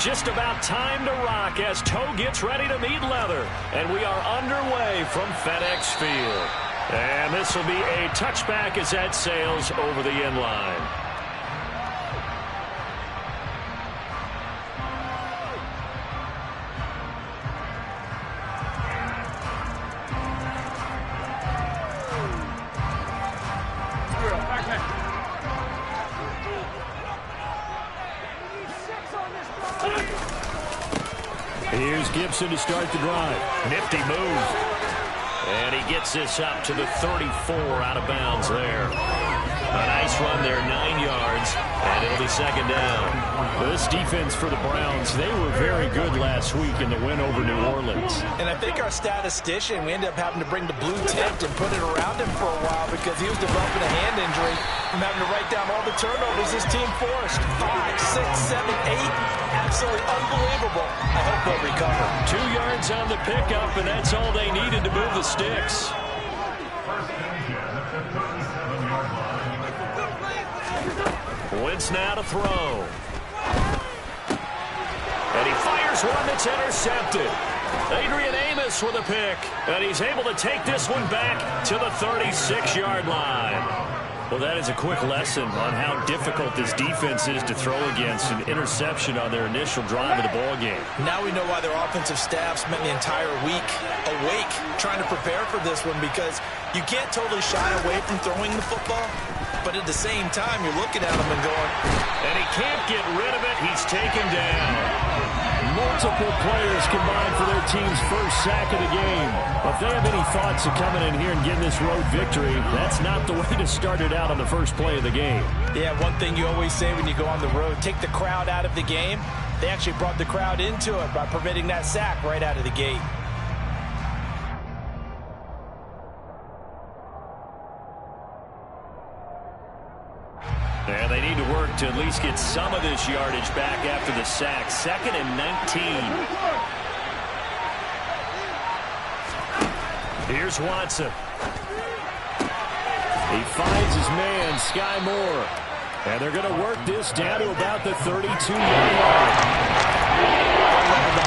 just about time to rock as toe gets ready to meet leather. And we are underway from FedEx Field. And this will be a touchback as that sails over the end line. Here's Gibson to start the drive. Nifty move. And he gets this up to the 34 out of bounds there. A nice run there, 9 yards, and it'll be second down. This defense for the Browns, they were very good last week in the win over New Orleans. And I think our statistician, we ended up having to bring the blue tint and put it around him for a while because he was developing a hand injury from having to write down all the turnovers his team forced. 5, 6, 7, 8. Absolutely unbelievable. I hope they'll recover. 2 yards on the pickup, and that's all they needed to move the sticks. Wentz now to throw. And he fires one that's intercepted. Adrian Amos with a pick. And he's able to take this one back to the 36-yard line. Well, that is a quick lesson on how difficult this defense is to throw against. An interception on their initial drive of the ball game. Now we know why their offensive staff spent the entire week awake trying to prepare for this one, because you can't totally shy away from throwing the football, but at the same time you're looking at him and going, and he can't get rid of it. He's taken down. Multiple players combined for their team's first sack of the game. If they have any thoughts of coming in here and getting this road victory, that's not the way to start it out on the first play of the game. Yeah, one thing you always say when you go on the road, take the crowd out of the game. They actually brought the crowd into it by permitting that sack right out of the gate. And they need to work to at least get some of this yardage back after the sack. 2nd and 19. Here's Watson. He finds his man, Sky Moore. And they're going to work this down to about the 32-yard line. The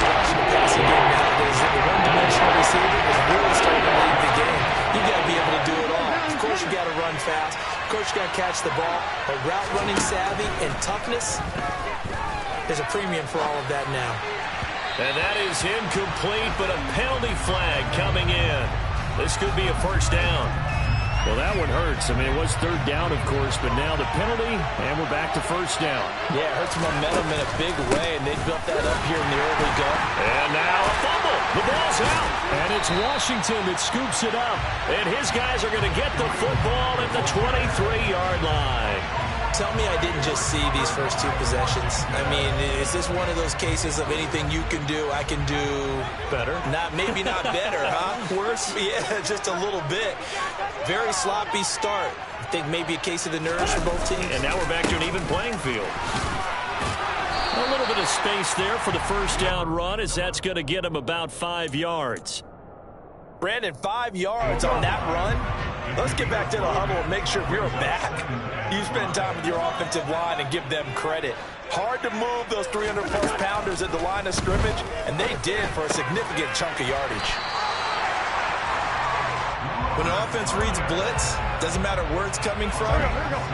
one-dimensional receiver is really starting to lead the game. You got to be able to do it all. Of course, you got to run fast. Of course, you got to catch the ball. But route running savvy and toughness, there's a premium for all of that now. And that is incomplete, but a penalty flag coming in. This could be a first down. Well, that one hurts. I mean, it was 3rd down, of course, but now the penalty, and we're back to first down. Yeah, it hurts momentum in a big way, and they built that up here in the early go. And now a fumble. The ball's out. And it's Washington that scoops it up. And his guys are going to get the football at the 23-yard line. Tell me I didn't just see these first 2 possessions. I mean, is this one of those cases of anything you can do, I can do better? Maybe not better, huh? Worse? Yeah, just a little bit. Very sloppy start. I think maybe a case of the nerves for both teams. And now we're back to an even playing field. A little bit of space there for the first down run, as that's going to get him about 5 yards. Brandon, 5 yards on that run. Let's get back to the huddle and make sure you're back. You spend time with your offensive line and give them credit. Hard to move those 300-plus pounders at the line of scrimmage, and they did for a significant chunk of yardage. When an offense reads blitz, doesn't matter where it's coming from,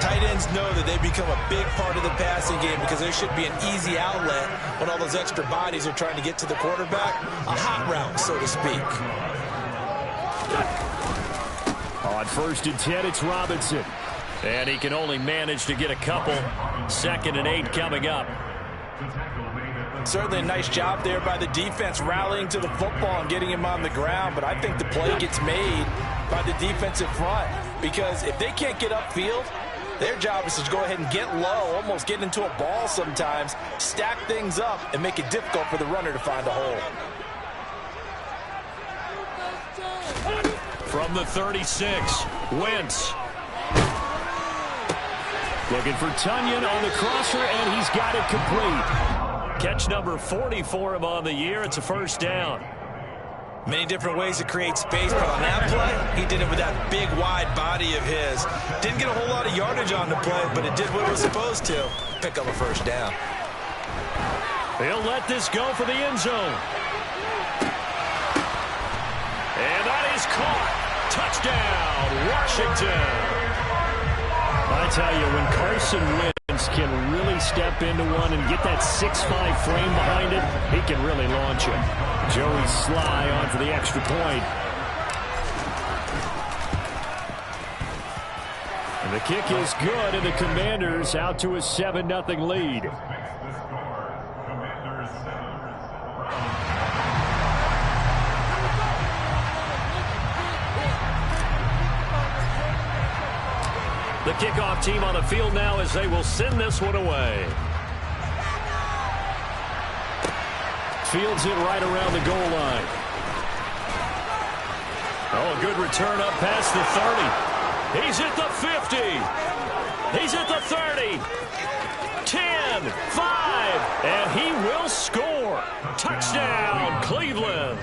tight ends know that they become a big part of the passing game because there should be an easy outlet when all those extra bodies are trying to get to the quarterback. A hot route, so to speak. On 1st and 10, it's Robinson. And he can only manage to get a couple. 2nd and 8 coming up. Certainly a nice job there by the defense rallying to the football and getting him on the ground. But I think the play gets made by the defensive front, because if they can't get upfield, their job is to go ahead and get low, almost get into a ball sometimes, stack things up, and make it difficult for the runner to find a hole. From the 36, Wentz. Looking for Tunyon on the crosser, and he's got it complete. Catch number 40 for him on the year. It's a first down. Many different ways to create space, but on that play, he did it with that big, wide body of his. Didn't get a whole lot of yardage on the play, but it did what it was supposed to. Pick up a first down. He'll let this go for the end zone. And that is caught. Touchdown, Washington. I tell you, when Carson Wentz can really step into one and get that 6'5" frame behind it, he can really launch it. Joey Sly on for the extra point. And the kick is good, and the Commanders out to a 7-0 lead. The kickoff team on the field now as they will send this one away. Fields it right around the goal line. Oh, a good return up past the 30. He's at the 50. He's at the 30. 10, 5, and he will score. Touchdown, Cleveland.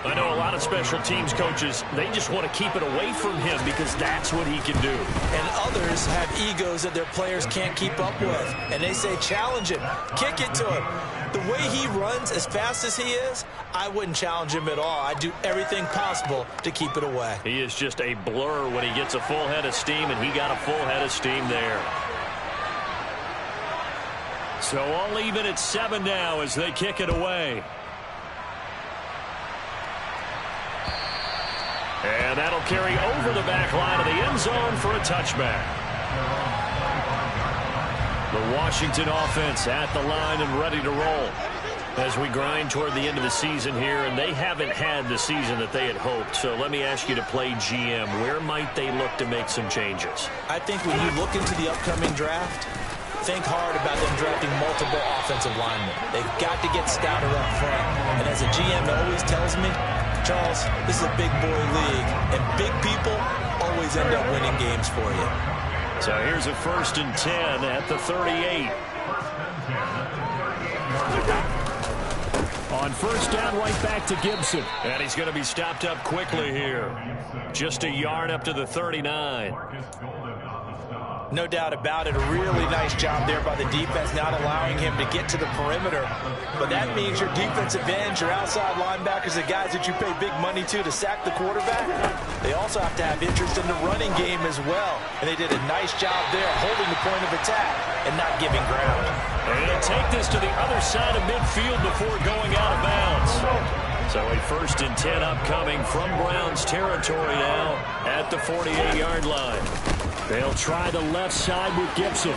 I know a lot of special teams coaches, they just want to keep it away from him because that's what he can do. And others have egos that their players can't keep up with. And they say, challenge him, kick it to him. The way he runs as fast as he is, I wouldn't challenge him at all. I'd do everything possible to keep it away. He is just a blur when he gets a full head of steam, and he got a full head of steam there. So all even at 7 now as they kick it away. And that'll carry over the back line of the end zone for a touchback. The Washington offense at the line and ready to roll as we grind toward the end of the season here, and they haven't had the season that they had hoped. So let me ask you to play GM. Where might they look to make some changes? I think when you look into the upcoming draft, think hard about them drafting multiple offensive linemen. They've got to get stouter up front. And as a GM always tells me, Charles, this is a big boy league, and big people always end up winning games for you. So here's a 1st and 10 at the 38. On 1st down, right back to Gibson. And he's going to be stopped up quickly here. Just a yard up to the 39. No doubt about it. A really nice job there by the defense, not allowing him to get to the perimeter. But that means your defensive ends, your outside linebackers, the guys that you pay big money to sack the quarterback, they also have to have interest in the running game as well. And they did a nice job there holding the point of attack and not giving ground. And they'll take this to the other side of midfield before going out of bounds. So a 1st and 10 upcoming from Browns territory now at the 48-yard line. They'll try the left side with Gibson.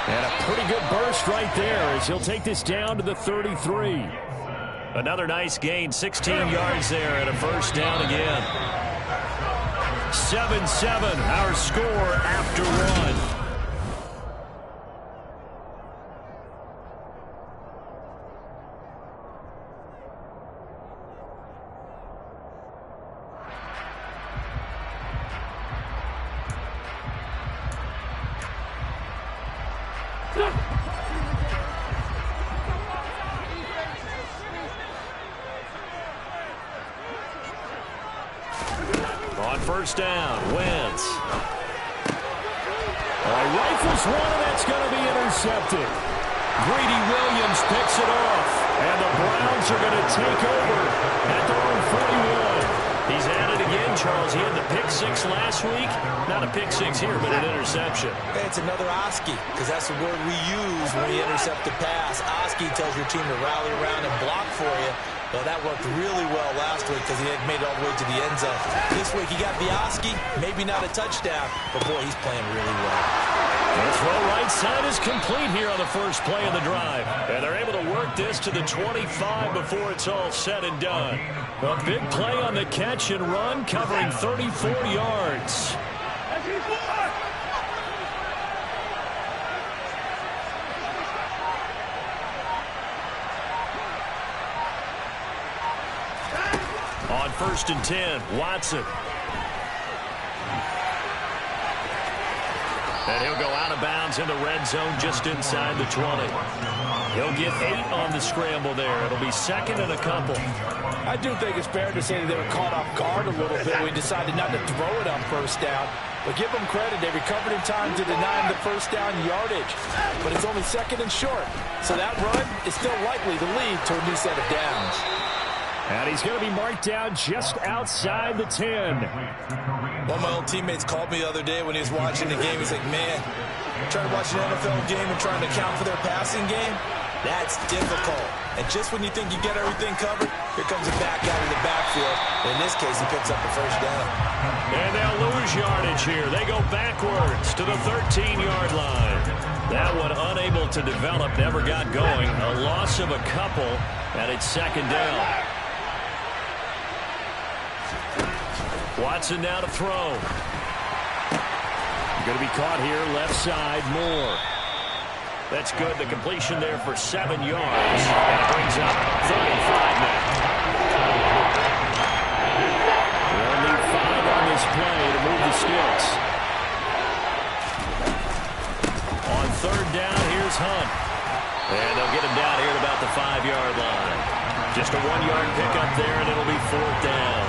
And a pretty good burst right there as he'll take this down to the 33. Another nice gain, 16 yards there and a 1st down again. 7-7, our score after 1. On 1st down, Wentz. Rifles one, and that's going to be intercepted. Greedy Williams picks it off, and the Browns are going to take over at their own 41. He's at it again, Charles. He had the pick 6 last week. Not a pick 6 here, but an interception. Hey, it's another Oski, because that's the word we use when we intercept the pass. Oski tells your team to rally around and block for you. Well, that worked really well last week because he had made it all the way to the end zone. This week he got Bioski, maybe not a touchdown, but boy, he's playing really well. The throw right side is complete here on the first play of the drive. And they're able to work this to the 25 before it's all said and done. A big play on the catch and run, covering 34 yards. On 1st and 10, Watson. And he'll go out of bounds in the red zone just inside the 20. He'll get 8 on the scramble there. It'll be 2nd and a couple. I do think it's fair to say that they were caught off guard a little bit. We decided not to throw it on 1st down. But give them credit. They recovered in time to deny him the first down yardage. But it's only 2nd and short. So that run is still likely to lead to a new set of downs. And he's going to be marked down just outside the 10. One of my old teammates called me the other day when he was watching the game. He's like, man, trying to watch an NFL game and trying to account for their passing game, that's difficult. And just when you think you get everything covered, here comes a back out of the backfield. In this case, he picks up the first down. And they'll lose yardage here. They go backwards to the 13-yard line. That one unable to develop, never got going. A loss of a couple, and it's 2nd down. Watson now to throw. Going to be caught here, left side, Moore. That's good. The completion there for 7 yards. And it brings up 35 now. They'll need 5 on this play to move the sticks. On 3rd down, here's Hunt. And they'll get him down here at about the 5-yard line. Just a 1-yard pickup there, and it'll be 4th down.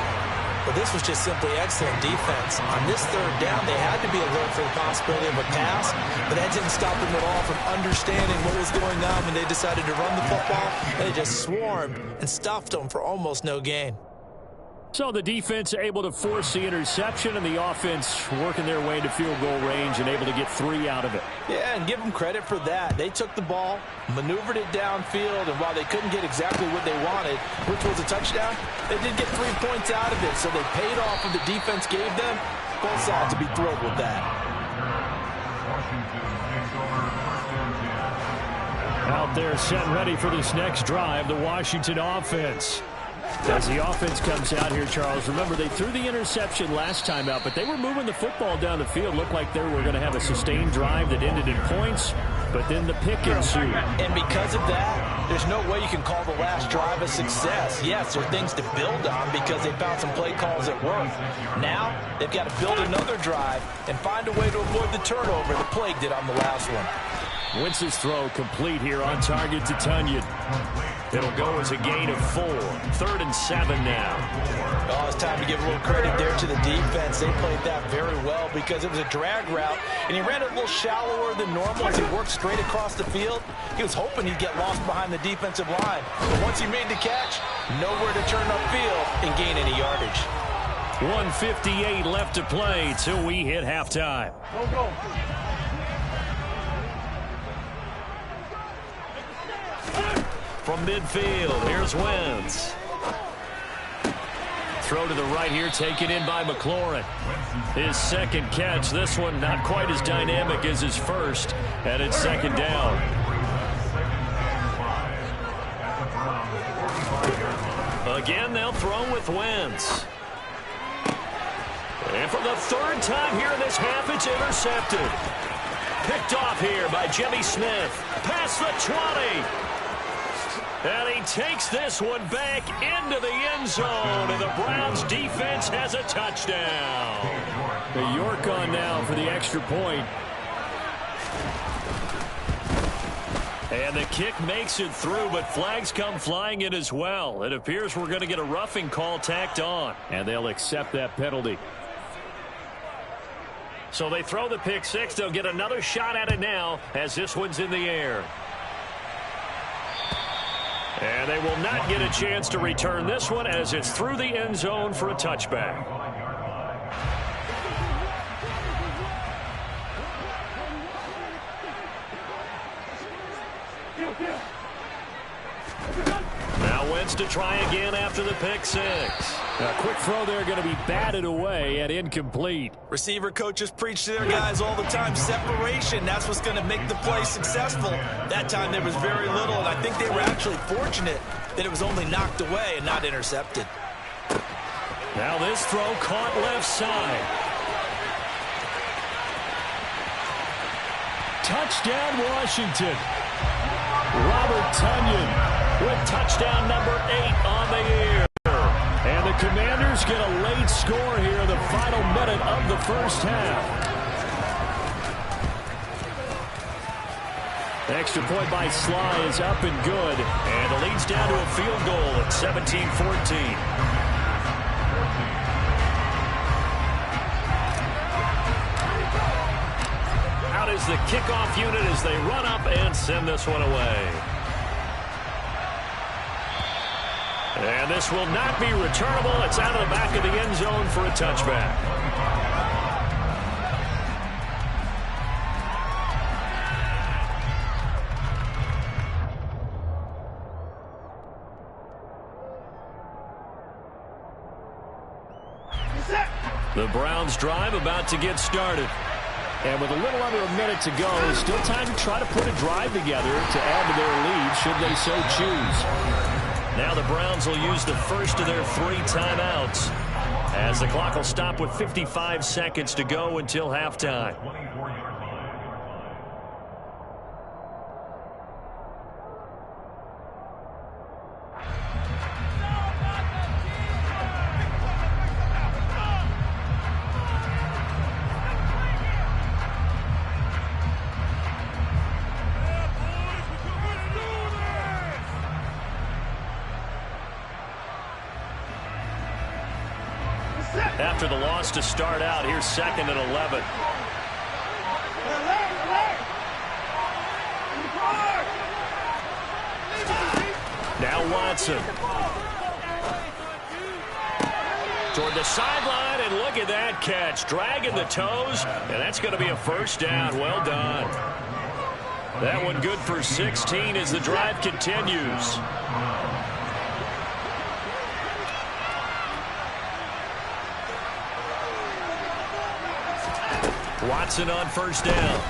But this was just simply excellent defense. On this 3rd down, they had to be alert for the possibility of a pass, but that didn't stop them at all from understanding what was going on when they decided to run the football, and they just swarmed and stuffed them for almost no gain. So the defense able to force the interception, and the offense working their way to field goal range and able to get 3 out of it. Yeah, and give them credit for that. They took the ball, maneuvered it downfield, and while they couldn't get exactly what they wanted, which was a touchdown, they did get 3 points out of it, so they paid off what the defense gave them. Both sides to be thrilled with that. Out there set ready for this next drive, the Washington offense. As the offense comes out here, Charles, remember they threw the interception last time out, but they were moving the football down the field. Looked like they were going to have a sustained drive that ended in points, but then the pick ensued. And because of that, there's no way you can call the last drive a success. Yes, there are things to build on because they found some play calls that work. Now, they've got to build another drive and find a way to avoid the turnover the Plague did on the last one. Wentz's throw complete here on target to Tonyan. It'll go as a gain of 4. 3rd and 7 now. Oh, it's time to give a little credit there to the defense. They played that very well because it was a drag route, and he ran it a little shallower than normal as he worked straight across the field. He was hoping he'd get lost behind the defensive line. But once he made the catch, nowhere to turn upfield and gain any yardage. 1:58 left to play till we hit halftime. Go. From midfield, here's Wentz. Throw to the right here, taken in by McLaurin. His 2nd catch. This one not quite as dynamic as his first, and it's 2nd down. Again, they'll throw with Wentz. And for the 3rd time here in this half, it's intercepted. Picked off here by Jimmy Smith. Past the 20. And he takes this one back into the end zone, and the Browns defense has a touchdown. The York on now for the extra point. And the kick makes it through, but flags come flying in as well. It appears we're going to get a roughing call tacked on, and they'll accept that penalty. So they throw the pick 6. They'll get another shot at it now as this one's in the air. And they will not get a chance to return this one as it's through the end zone for a touchback. Now Wentz to try again after the pick 6. A quick throw there going to be batted away and incomplete. Receiver coaches preach to their guys all the time. Separation, that's what's going to make the play successful. That time there was very little, and I think they were actually fortunate that it was only knocked away and not intercepted. Now this throw caught left side. Touchdown, Washington. Robert Tonyan with touchdown number 8 on the year. And the Commanders get a late score here in the final minute of the first half. Extra point by Sly is up and good. And the lead's down to a field goal at 17-14. kickoff unit as they run up and send this one away. And this will not be returnable. It's out of the back of the end zone for a touchback. The Browns drive about to get started. And with a little under a minute to go, still time to try to put a drive together to add to their lead should they so choose. Now the Browns will use the first of their 3 timeouts as the clock will stop with 55 seconds to go until halftime. After the loss to start out, here's 2nd and 11. Now Watson. Toward the sideline, and look at that catch. Dragging the toes, and that's going to be a first down. Well done. That one good for 16 as the drive continues. Watson on first down.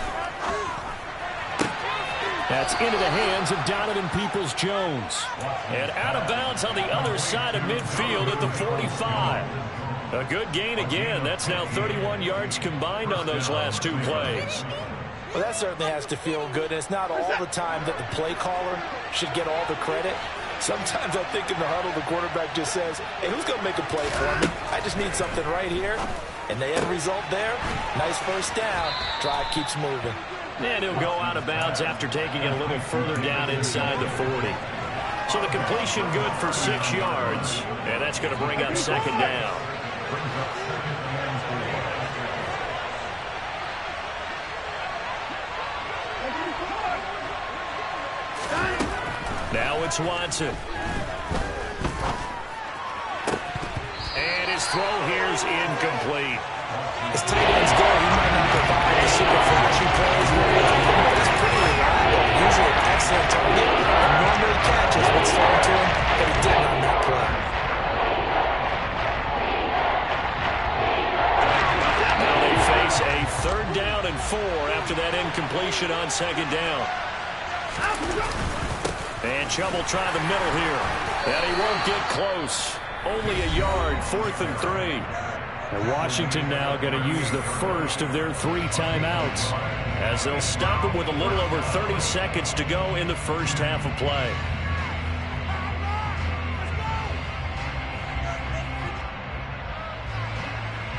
That's into the hands of Donovan Peoples-Jones. And out of bounds on the other side of midfield at the 45. A good gain again. That's now 31 yards combined on those last 2 plays. Well, that certainly has to feel good. And it's not all the time that the play caller should get all the credit. Sometimes I think in the huddle, the quarterback just says, hey, who's going to make a play for me? I just need something right here. And the end result there, nice first down. Drive keeps moving. And he'll go out of bounds after taking it a little further down inside the 40. So the completion good for 6 yards. And that's going to bring up 2nd down. Now it's Watson. And his throw here's incomplete. As tight ends go, he might not provide a super flashy plays, but it's pretty reliable. Usually an excellent target. And normally catches what's thrown to him, but he didn't on that play. Now they face a 3rd down and 4 after that incompletion on 2nd down. And Chubb will try the middle here. And he won't get close. Only a yard, 4th and 3. And Washington now going to use the first of their 3 timeouts, as they'll stop it with a little over 30 seconds to go in the first half of play.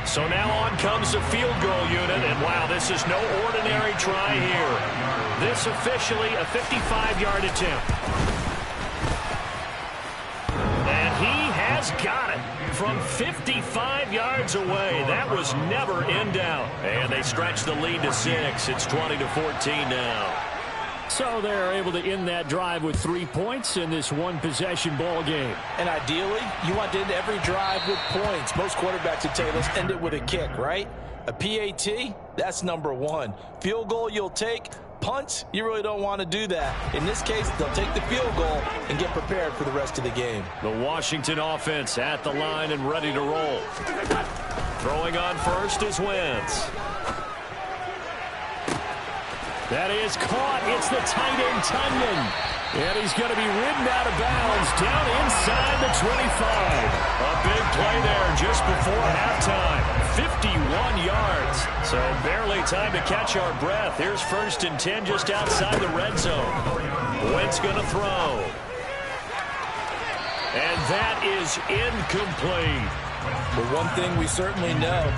So now on comes the field goal unit, and wow, this is no ordinary try here. This officially a 55-yard attempt. And he has got it from 55 yards away. That was never in doubt. And they stretch the lead to 6. It's 20-14 now. So they're able to end that drive with 3 points in this one-possession ball game. And ideally, you want to end every drive with points. Most quarterbacks would tell you, let's end it with a kick, right? A PAT, that's number 1. Field goal you'll take. Punts, you really don't want to do that. In this case, they'll take the field goal and get prepared for the rest of the game. The Washington offense at the line and ready to roll. Throwing on first is Wentz. That is caught. It's the tight end, Tunyon. And he's going to be ridden out of bounds down inside the 25. A big play there just before halftime. 51 yards. So barely time to catch our breath. Here's 1st and 10 just outside the red zone. Wentz going to throw. And that is incomplete. But one thing we certainly know,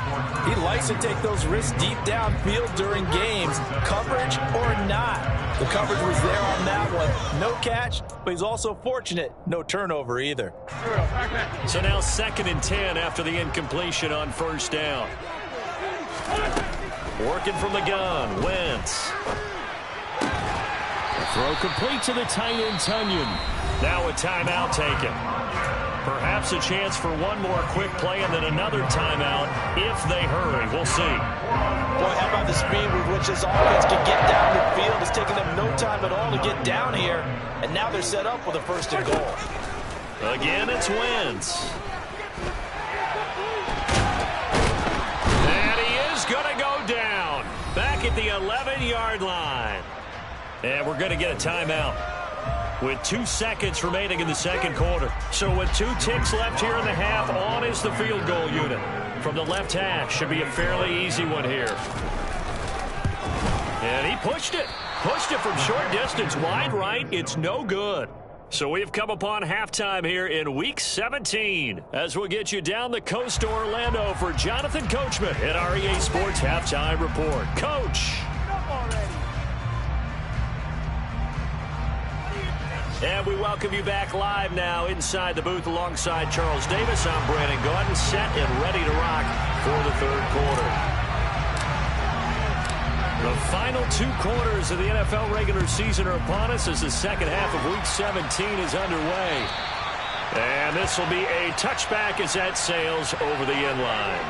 he likes to take those risks deep downfield during games, coverage or not. The coverage was there on that one. No catch, but he's also fortunate. No turnover either. So now 2nd and 10 after the incompletion on 1st down. Working from the gun, Wentz. Throw complete to the tight end, Tonyan. Now a timeout taken. Perhaps a chance for one more quick play and then another timeout if they hurry. We'll see. Boy, how about the speed with which this offense can get down the field? It's taken them no time at all to get down here, and now they're set up with a first and goal. Again, it's Wentz. And he is going to go down. Back at the 11-yard line. And we're going to get a timeout with 2 seconds remaining in the second quarter. So with 2 ticks left here in the half, on is the field goal unit. From the left hash, should be a fairly easy one here. And he pushed it. Pushed it from short distance, wide right. It's no good. So we've come upon halftime here in Week 17 as we'll get you down the coast to Orlando for Jonathan Coachman at our EA Sports Halftime Report. Coach. And we welcome you back live now inside the booth alongside Charles Davis. I'm Brandon Gaudin, set and ready to rock for the third quarter. The final 2 quarters of the NFL regular season are upon us as the second half of Week 17 is underway. And this will be a touchback as that sails over the end line.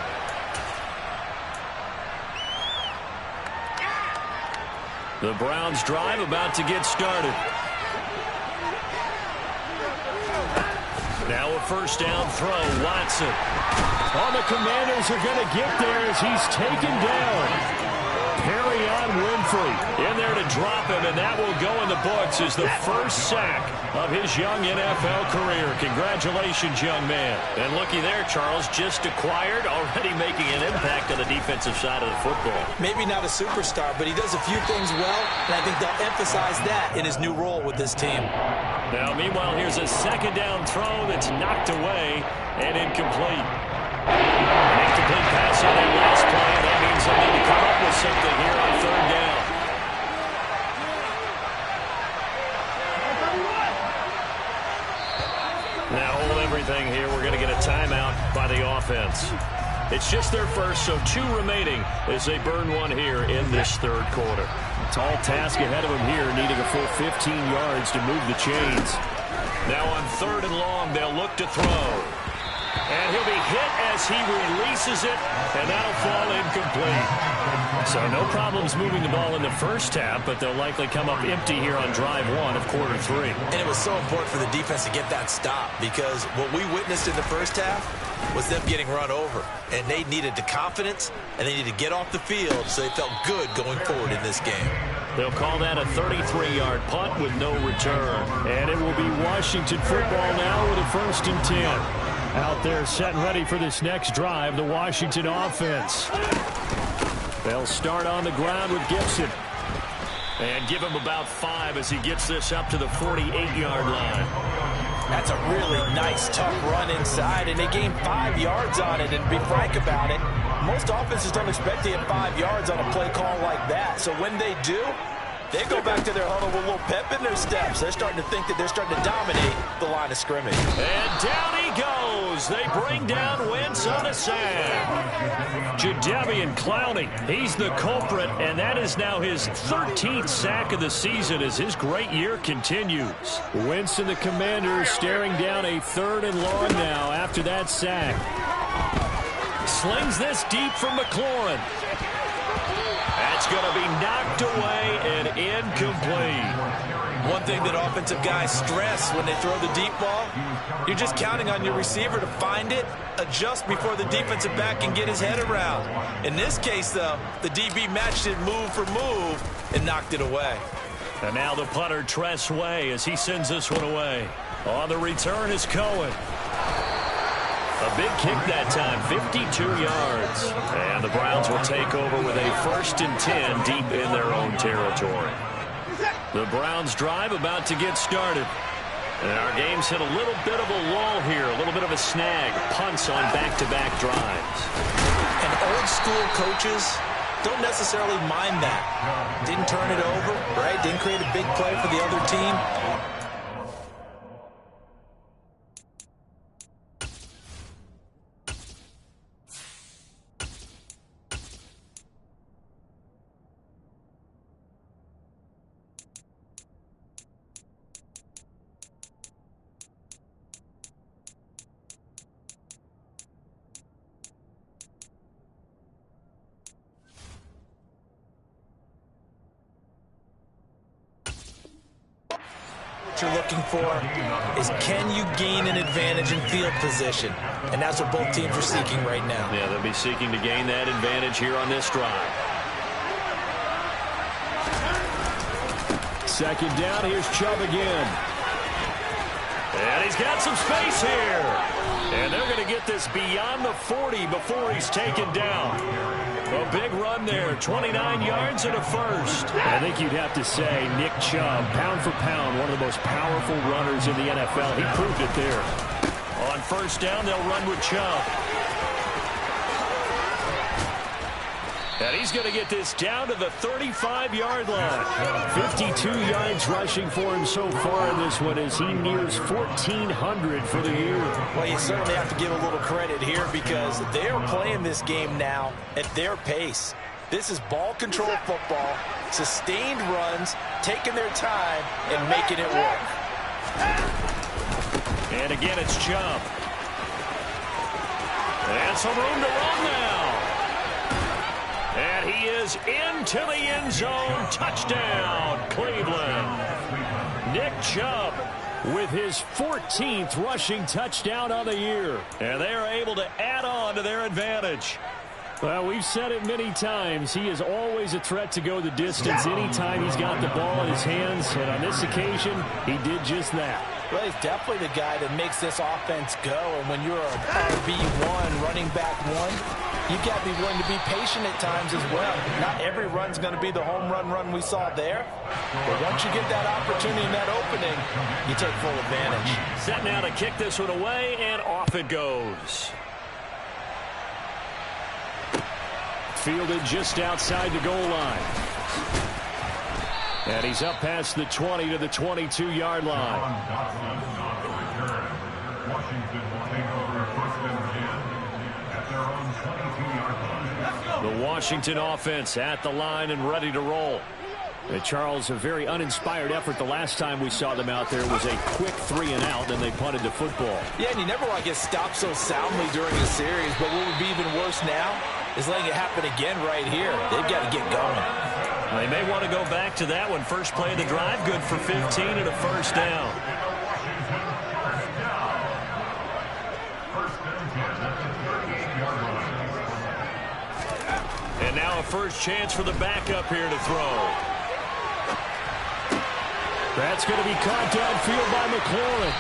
The Browns drive about to get started. Now a first down throw, Watson. All the Commanders are going to get there as he's taken down. Perrion Winfrey in there to drop him, and that will go in the books as the first sack of his young NFL career. Congratulations, young man. And looky there, Charles, just acquired, already making an impact on the defensive side of the football. Maybe not a superstar, but he does a few things well, and I think they'll emphasize that in his new role with this team. Now, meanwhile, here's a second down throw that's knocked away and incomplete. An incomplete pass on that last play, and that means they'll need to come up with something here on third down. Now hold everything here. We're going to get a timeout by the offense. It's just their first, so 2 remaining as they burn one here in this third quarter. Tall task ahead of him here, needing a full 15 yards to move the chains. Now on third and long, they'll look to throw. And he'll be hit as he releases it, and that'll fall incomplete. So no problems moving the ball in the first half, but they'll likely come up empty here on drive 1 of quarter 3. And it was so important for the defense to get that stop because what we witnessed in the first half was them getting run over. And they needed the confidence, and they needed to get off the field so they felt good going forward in this game. They'll call that a 33-yard punt with no return. And it will be Washington football now with a 1st and 10. Out there set and ready for this next drive, the Washington offense. They'll start on the ground with Gibson. And give him about 5 as he gets this up to the 48-yard line. That's a really nice, tough run inside, and they gained 5 yards on it. And to be frank about it, most offenses don't expect to get 5 yards on a play call like that. So when they do, they go back to their huddle with a little pep in their steps. They're starting to think that they're starting to dominate the line of scrimmage. And down he goes. They bring down Wentz on a sack. Jadeveon Clowney, he's the culprit, and that is now his 13th sack of the season as his great year continues. Wentz and the Commanders staring down a 3rd and long now after that sack. Slings this deep from McLaurin. That's going to be knocked away and incomplete. One thing that offensive guys stress when they throw the deep ball, you're just counting on your receiver to find it, adjust before the defensive back can get his head around. In this case, though, the DB matched it move for move and knocked it away. And now the punter, Tress Way, as he sends this one away. On the return is Cohen. A big kick that time, 52 yards. And the Browns will take over with a 1st and 10 deep in their own territory. The Browns drive about to get started. And our game's hit a little bit of a lull here, a little bit of a snag. Punts on back-to-back drives. And old school coaches don't necessarily mind that. Didn't turn it over, right? Didn't create a big play for the other team. quarterbacks are looking for is, can you gain an advantage in field position? And that's what both teams are seeking right now. Yeah, they'll be seeking to gain that advantage here on this drive. Second down, here's Chubb again. And he's got some space here. And they're going to get this beyond the 40 before he's taken down. A big run there, 29 yards and a first. I think you'd have to say Nick Chubb, pound for pound, one of the most powerful runners in the NFL. He proved it there. On first down, they'll run with Chubb. And he's going to get this down to the 35-yard line. 52 yards rushing for him so far in this one as he nears 1,400 for the year. Well, you certainly have to give a little credit here because they are playing this game now at their pace. This is ball control football, sustained runs, taking their time, and making it work. And again, it's Chubb. And some room to run now. And he is into the end zone. Touchdown, Cleveland. Nick Chubb with his 14th rushing touchdown on the year. And they are able to add on to their advantage. Well, we've said it many times. He is always a threat to go the distance anytime he's got the ball in his hands. And on this occasion, he did just that. Well, he's definitely the guy that makes this offense go. And when you're a RB1, running back one, you've got to be willing to be patient at times as well. Not every run's going to be the home run we saw there. But once you get that opportunity and that opening, you take full advantage. Set now to kick this one away, and off it goes. Fielded just outside the goal line. And he's up past the 20 to the 22-yard line. The Washington offense at the line and ready to roll. And Charles, a very uninspired effort the last time we saw them out there was a quick 3-and-out, and they punted the football. Yeah, and you never want to get stopped so soundly during a series, but what would be even worse now is letting it happen again right here. They've got to get going. They may want to go back to that one. First play of the drive, good for 15 and a first down. And now a first chance for the backup here to throw. That's going to be caught downfield by McLaurin.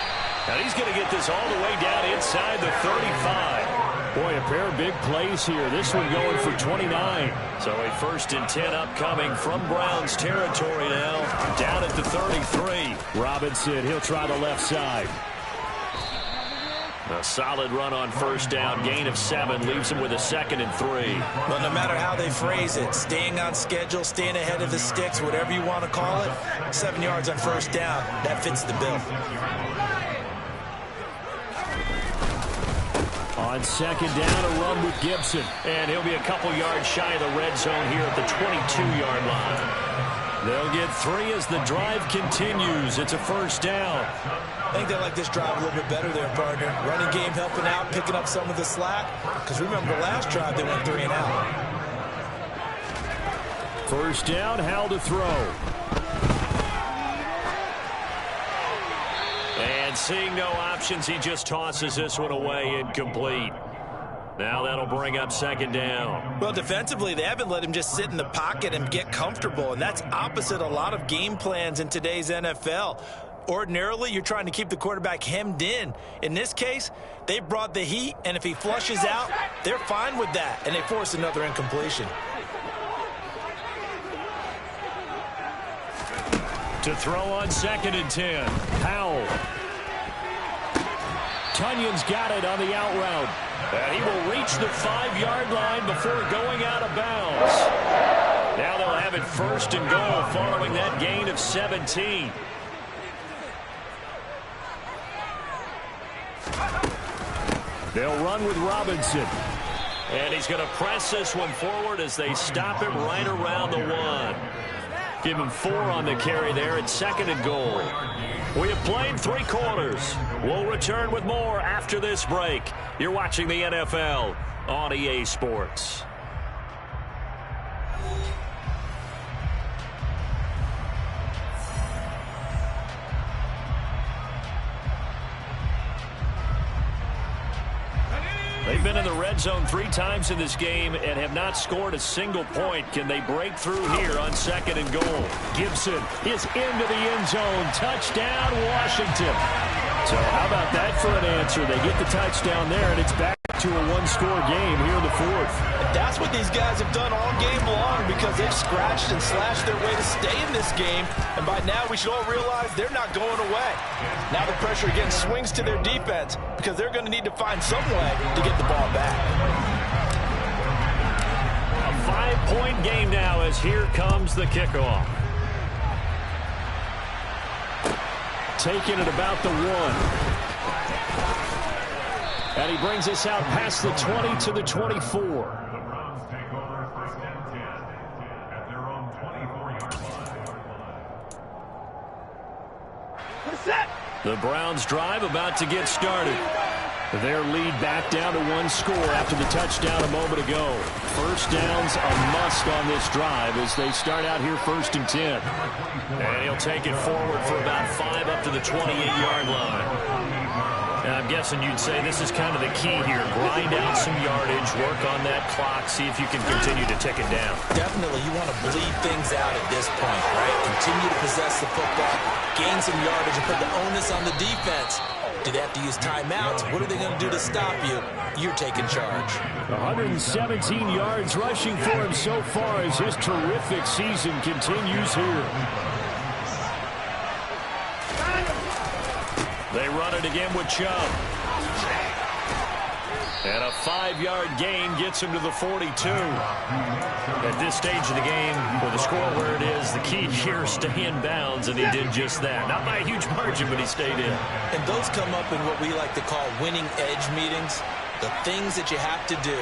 And he's going to get this all the way down inside the 35. Boy, a pair of big plays here. This one going for 29. So a 1st and 10 upcoming from Browns territory now. Down at the 33. Robinson, he'll try the left side. A solid run on first down. Gain of 7 leaves him with a 2nd and 3. Well, no matter how they phrase it, staying on schedule, staying ahead of the sticks, whatever you want to call it, 7 yards on first down, that fits the bill. On second down, a run with Gibson. And he'll be a couple yards shy of the red zone here at the 22-yard line. They'll get 3 as the drive continues. It's a first down. I think they like this drive a little bit better there, partner. Running game helping out, picking up some of the slack. Because remember the last drive, they went 3-and-out. First down, Howell to throw. And seeing no options, he just tosses this one away, incomplete. Now that'll bring up second down. Well, defensively, they haven't let him just sit in the pocket and get comfortable, and that's opposite a lot of game plans in today's NFL. Ordinarily, you're trying to keep the quarterback hemmed in. In this case, they brought the heat, and if he flushes out, they're fine with that, and they force another incompletion. To throw on 2nd and 10. Howell. Tunyon's got it on the out route. And he will reach the 5-yard line before going out of bounds. Now they'll have it 1st and goal following that gain of 17. They'll run with Robinson. And he's going to press this one forward as they stop it right around the 1. Give him 4 on the carry there at 2nd and goal. We have played 3 quarters. We'll return with more after this break. You're watching the NFL on EA Sports. They've been in the red zone 3 times in this game and have not scored a single point. Can they break through here on 2nd and goal? Gibson is into the end zone. Touchdown, Washington. So how about that for an answer? They get the touchdown there, and it's back to a one-score game here in the 4th. That's what these guys have done all game long because they've scratched and slashed their way to stay in this game. And by now, we should all realize they're not going away. Now the pressure again swings to their defense because they're going to need to find some way to get the ball back. A 5-point game now as here comes the kickoff. Taking it about the 1. And he brings us out past the 20 to the 24. The Browns drive about to get started. Their lead back down to 1 score after the touchdown a moment ago. First down's a must on this drive as they start out here 1st and 10. And he'll take it forward for about 5 up to the 28-yard line. And I'm guessing you'd say this is kind of the key here. Grind out some yardage, work on that clock, see if you can continue to tick it down. Definitely, you want to bleed things out at this point, right? Continue to possess the football, gain some yardage, and put the onus on the defense. Do they have to use timeouts? What are they going to do to stop you? You're taking charge. 117 yards rushing for him so far as his terrific season continues here. They run it again with Chubb. And a 5-yard gain gets him to the 42. At this stage of the game, with the score where it is, the key here is stay in bounds, and he did just that. Not by a huge margin, but he stayed in. And those come up in what we like to call winning edge meetings. The things that you have to do,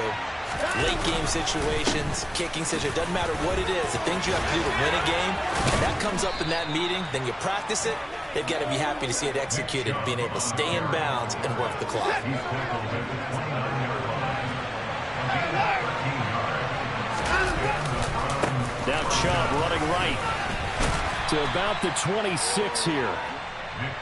late game situations, kicking situations, doesn't matter what it is, the things you have to do to win a game, and that comes up in that meeting, then you practice it. They've got to be happy to see it executed, being able to stay in bounds and work the clock. Now Chubb running right to about the 26 here.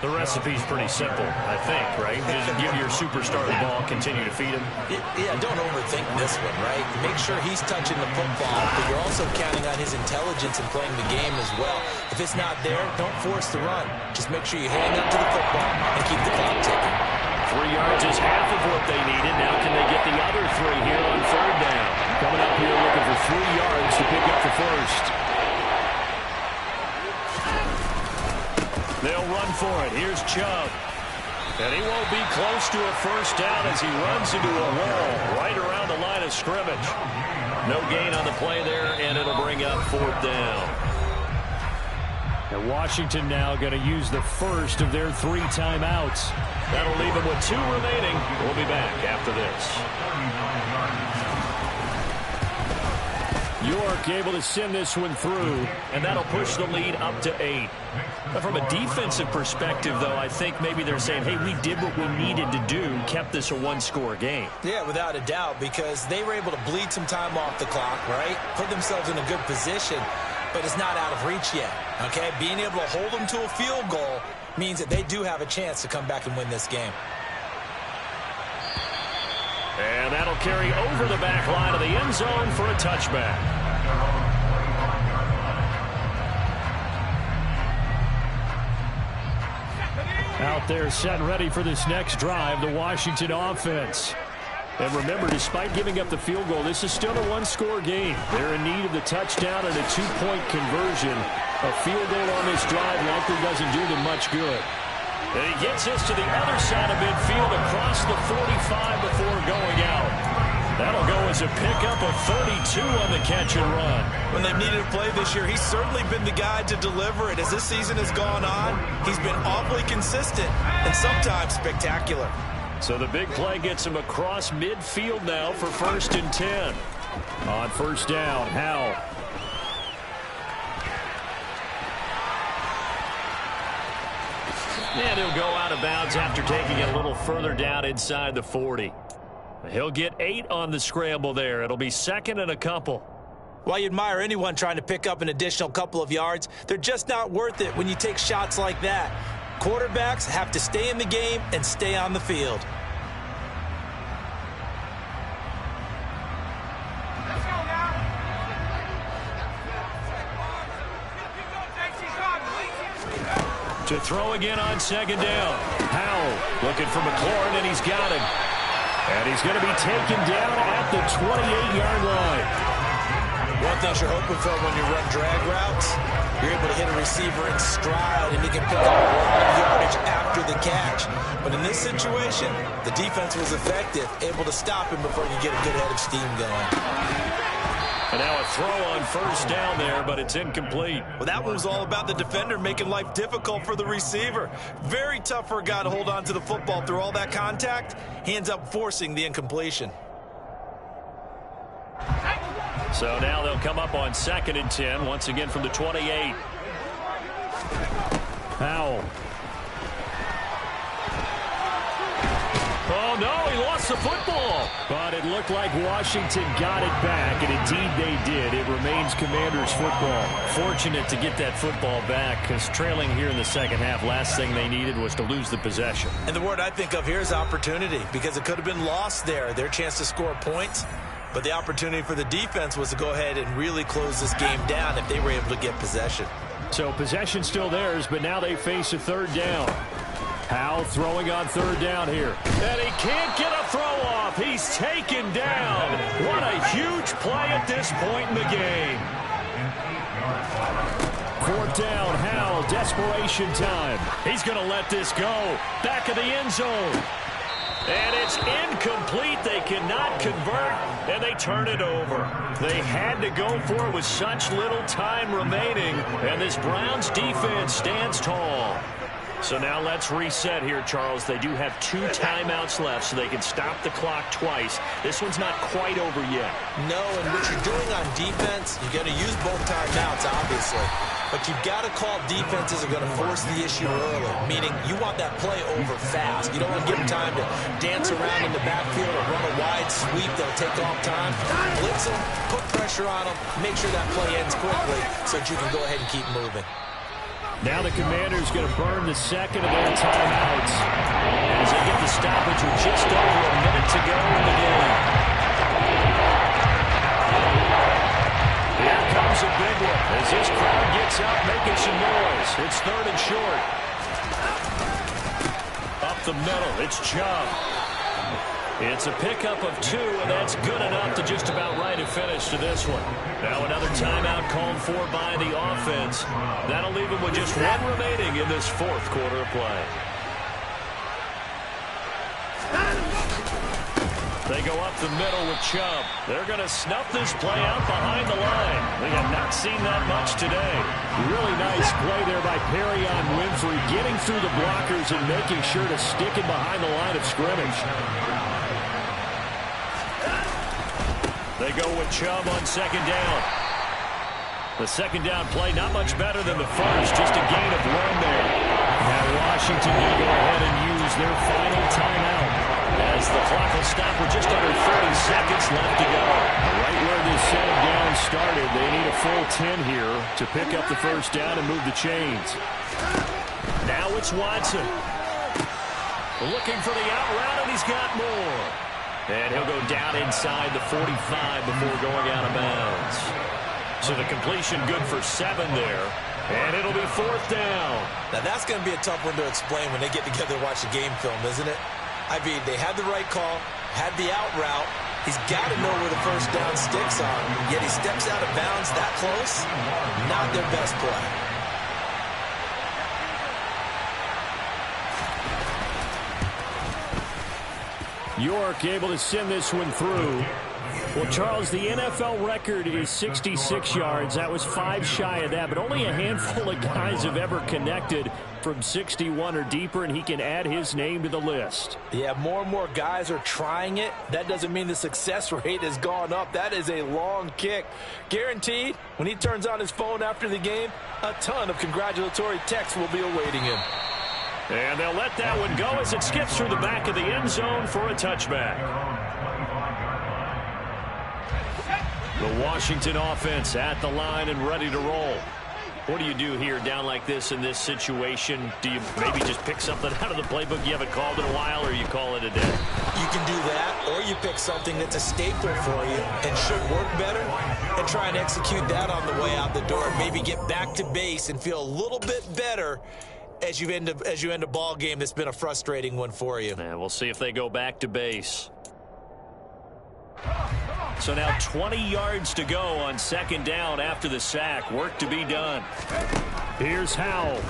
The recipe's pretty simple, I think, right? Just give your superstar the ball, continue to feed him. Yeah, don't overthink this one, right? Make sure he's touching the football, but you're also counting on his intelligence in playing the game as well. If it's not there, don't force the run. Just make sure you hang up to the football and keep the clock ticking. 3 yards is half of what they needed. Now can they get the other 3 here on 3rd down? Coming up here looking for 3 yards to pick up the first. They'll run for it. Here's Chubb. And he won't be close to a first down as he runs into a wall right around the line of scrimmage. No gain on the play there, and it'll bring up 4th down. And Washington now going to use the first of their 3 timeouts. That'll leave them with 2 remaining. We'll be back after this. York able to send this one through, and that'll push the lead up to 8. But from a defensive perspective, though, I think maybe they're saying, hey, we did what we needed to do, kept this a 1-score game. Yeah, without a doubt, because they were able to bleed some time off the clock, right? Put themselves in a good position, but it's not out of reach yet, okay? Being able to hold them to a field goal means that they do have a chance to come back and win this game. And that'll carry over the back line of the end zone for a touchback. Out there set and ready for this next drive, the Washington offense. And remember, despite giving up the field goal, this is still a 1-score game. They're in need of the touchdown and a 2-point conversion. A field goal on this drive likely doesn't do them much good. And he gets us to the other side of midfield across the 45 before going out. That'll go as a pickup of 32 on the catch and run. When they've needed a play this year, he's certainly been the guy to deliver it. As this season has gone on, he's been awfully consistent and sometimes spectacular. So the big play gets him across midfield now for 1st and 10. On 1st down, Howell. And he'll go out of bounds after taking it a little further down inside the 40. He'll get 8 on the scramble there. It'll be 2nd and a couple. While you admire anyone trying to pick up an additional couple of yards, they're just not worth it when you take shots like that. Quarterbacks have to stay in the game and stay on the field. To throw again on second down. Howell looking for McLaurin, and he's got him. And he's going to be taken down at the 28-yard line. One thing you're hoping for when you run drag routes, you're able to hit a receiver in stride, and he can pick up a lot of yardage after the catch. But in this situation, the defense was effective, able to stop him before you get a good head of steam going. And now a throw on first down there, but it's incomplete. Well, that one was all about the defender making life difficult for the receiver. Very tough for a guy to hold on to the football through all that contact. He ends up forcing the incompletion. So now they'll come up on 2nd and 10, once again from the 28. Howell. Oh, no, he lost the football. But it looked like Washington got it back, and indeed they did. It remains Commanders football. Fortunate to get that football back, because trailing here in the second half, last thing they needed was to lose the possession. And the word I think of here is opportunity, because it could have been lost there, their chance to score points. But the opportunity for the defense was to go ahead and really close this game down if they were able to get possession. So possession still theirs, but now they face a third down. Howell throwing on third down here. And he can't get a throw off. He's taken down. What a huge play at this point in the game. 4th down, Howell, desperation time. He's going to let this go. Back of the end zone. And it's incomplete. They cannot convert, and they turn it over. They had to go for it with such little time remaining, and this Browns defense stands tall. So now let's reset here, Charles. They do have 2 timeouts left, so they can stop the clock twice. This one's not quite over yet. No, and what you're doing on defense, you're going to use both timeouts, obviously. But you've got to call defenses are going to force the issue early, meaning you want that play over fast. You don't want to give them time to dance around in the backfield or run a wide sweep that'll take off time. Blitz them, put pressure on them, make sure that play ends quickly so that you can go ahead and keep moving. Now the Commanders going to burn the second of their timeouts as they get the stoppage with just over a minute to go in the game. Here comes a big one as this crowd gets up making some noise. It's 3rd and short. Up the middle, it's Chubb. It's a pickup of 2, and that's good enough to just about write a finish to this one. Now another timeout called for by the offense. That'll leave them with just 1 remaining in this 4th quarter of play. They go up the middle with Chubb. They're going to snuff this play out behind the line. We have not seen that much today. Really nice play there by Perrion Winfrey, getting through the blockers and making sure to stick it behind the line of scrimmage. They go with Chubb on 2nd down. The 2nd down play not much better than the first, just a gain of 1 there. Now Washington will go ahead and use their final timeout as the clock will stop with just under 30 seconds left to go. Right where this set of downs started, they need a full 10 here to pick up the first down and move the chains. Now it's Watson. Looking for the out route, and he's got more. And he'll go down inside the 45 before going out of bounds. So the completion good for 7 there. And it'll be 4th down. Now that's going to be a tough one to explain when they get together and watch the game film, isn't it? I mean, they had the right call, had the out route. He's got to know where the first down sticks are. Yet he steps out of bounds that close. Not their best play. York able to send this one through. Well, Charles, the NFL record is 66 yards. That was 5 shy of that, but only a handful of guys have ever connected from 61 or deeper, and he can add his name to the list. Yeah, more and more guys are trying it. That doesn't mean the success rate has gone up. That is a long kick. Guaranteed, when he turns on his phone after the game, a ton of congratulatory texts will be awaiting him. And they'll let that one go as it skips through the back of the end zone for a touchback. The Washington offense at the line and ready to roll. What do you do here down like this in this situation? Do you maybe just pick something out of the playbook you haven't called in a while, or you call it a day? You can do that, or you pick something that's a staple for you and should work better and try and execute that on the way out the door. Maybe get back to base and feel a little bit better as you end a ball game that's been a frustrating one for you. And we'll see if they go back to base. So now 20 yards to go on second down after the sack. Work to be done. Here's Howell.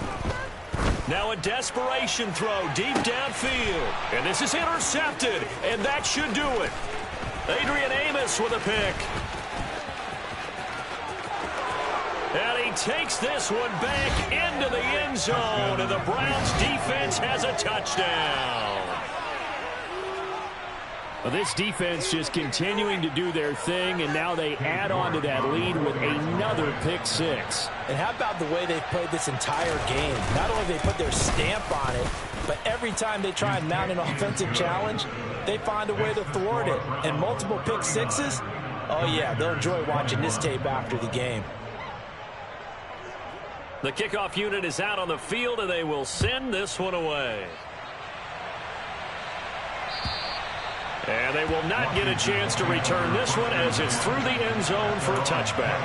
Now a desperation throw deep downfield. And this is intercepted. And that should do it. Adrian Amos with a pick. And he takes this one back into the end zone. And the Browns defense has a touchdown. Well, this defense just continuing to do their thing, and now they add on to that lead with another pick six. And how about the way they've played this entire game? Not only they put their stamp on it, but every time they try and mount an offensive challenge, they find a way to thwart it. And multiple pick sixes, oh yeah, they'll enjoy watching this tape after the game. The kickoff unit is out on the field, and they will send this one away. And they will not get a chance to return this one as it's through the end zone for a touchback.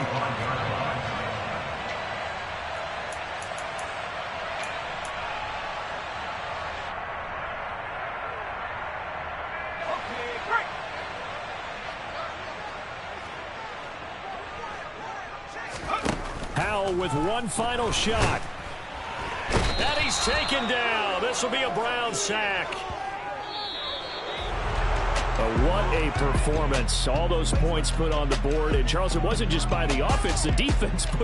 Howell with one final shot. And he's taken down. This will be a Brown sack. What a performance. All those points put on the board. And, Charles, it wasn't just by the offense. The defense put